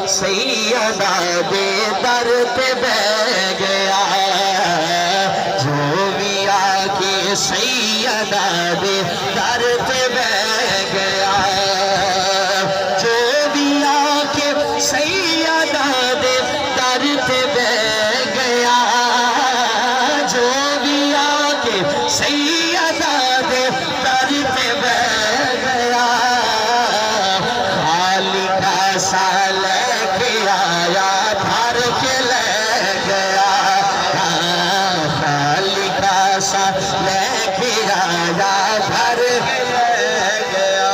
سیدہ دے در پہ بہ گیا جو بھی آگے سیدہ دے در پہ بہ گیا جو بھی آگے سیدہ دے در پہ بہ گیا جو بھی آگے سیدہ دے در پہ بہ گیا خالی کا سال لے کے آیا گھر لے گیا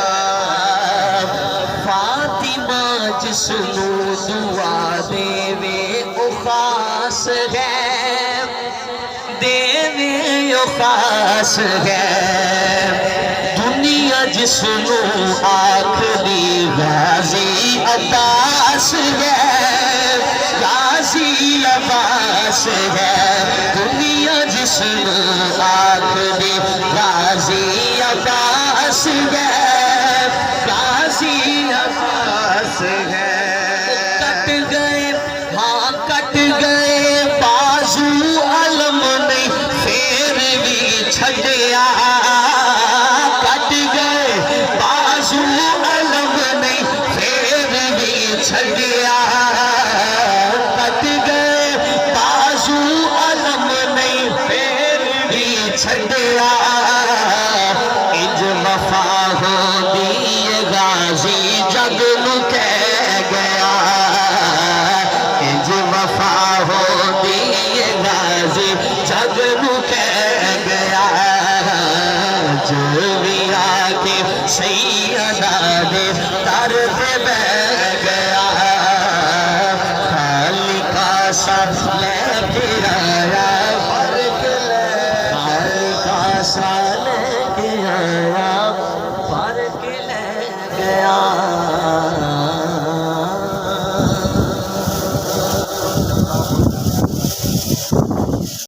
فاطمہ جسنو دعا دیوے او خاص ہے دیوے او خاص ہے دنیا جسنو آخری غازی عباس ہے غازی عباس ہے دنیا جسنو آخری غازی عباس ہے غازی عباس ہے کٹ گئے ہاں کٹ گئے بازو علم نہیں پھر بھی چھڑیا کٹ گئے بازو علم نہیں پھر بھی چھڑیا کٹ گئے بازو علم نہیں پھر بھی چھڑیا انج وفا ہو دی غازی جگ نو کہہ گیا انج وفا ہو دی غازی جگ نو کہہ گیا جو بھی آگے سیدہ دے در پہ بہ گیا خالی کا ساتھ لے کے آیا سال کے آیا پر کے لے گیا